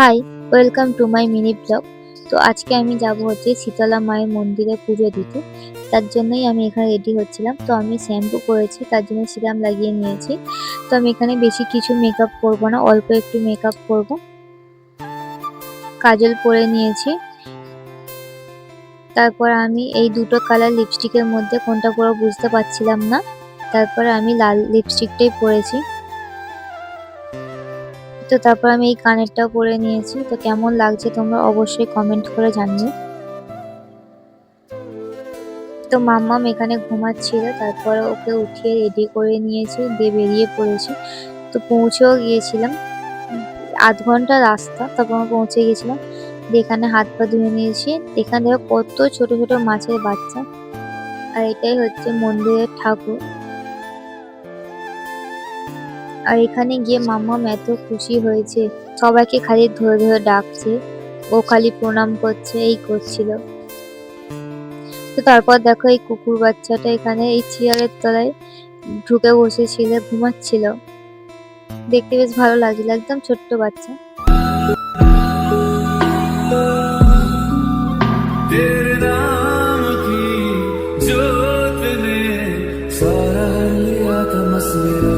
High, welcome to my mini blog. তো আজকে আমি যাব হচ্ছে শীতলা মায়ের মন্দিরে পুজো দিতে। তার জন্যই আমি এখানে রেডি হচ্ছিলাম। তো আমি শ্যাম্পু করেছি, তার জন্য সিরাম লাগিয়ে নিয়েছি। তো আমি এখানে বেশি কিছু মেকআপ করব না, অল্প একটু মেকআপ করব। কাজল পরে নিয়েছি। তারপর আমি এই দুটো কালার লিপস্টিকের মধ্যে কোনটা পরবো বুঝতে পারছিলাম না। তারপরে আমি লাল লিপস্টিকটাই পরেছি। তো তারপর আমি এই কানেরটাও পরে নিয়েছি। তো কেমন লাগছে তোমরা অবশ্যই কমেন্ট করে জানিও। তো মাম্মাম এখানে ঘুমাচ্ছিল, তারপরে ওকে উঠিয়ে রেডি করে নিয়েছি, দিয়ে বেরিয়ে পড়েছি। তো পৌঁছেও গিয়েছিলাম, আধ ঘন্টা রাস্তা, তারপর আমরা পৌঁছে গেছিলাম। দিয়ে এখানে হাত পা ধুয়ে নিয়েছি। এখানে দেখো কত ছোট ছোট মাছের বাচ্চা, আর এটাই হচ্ছে মন্দিরের ঠাকুর। আর এখানে গিয়ে মাম্মাম এত খুশি হয়েছে, সবাইকে খালি ধরে ধরে ডাকছে, ও খালি প্রণাম করছে, এই করছিল। তো তারপর দেখো এই কুকুর বাচ্চাটা এখানে এই চেয়ারের তলায় ঢুকে বসেছিল, ঘুমাচ্ছিল। দেখতে বেশ ভালো লাগছিল, একদম ছোট্ট বাচ্চা। तेरे नाम की जोत ने सारा लिया तमस्मेरा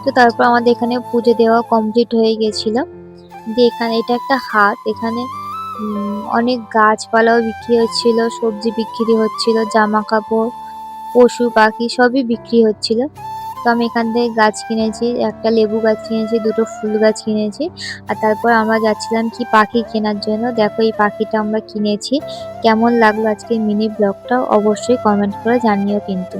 তো তারপর আমাদের এখানে পুজো দেওয়া কমপ্লিট হয়ে গেছিল। দিয়ে এখানে এটা একটা হাট, এখানে অনেক গাছপালাও বিক্রি হচ্ছিল, সবজি বিক্রি হচ্ছিল, জামা কাপড়, পশু পাখি সবই বিক্রি হচ্ছিল। তো আমি এখান থেকে গাছ কিনেছি, একটা লেবু গাছ কিনেছি, দুটো ফুল গাছ কিনেছি। আর তারপর আমরা যাচ্ছিলাম কি পাখি কেনার জন্য। দেখো এই পাখিটা আমরা কিনেছি। কেমন লাগলো আজকে মিনি ব্লগটা অবশ্যই কমেন্ট করে জানিও কিন্তু।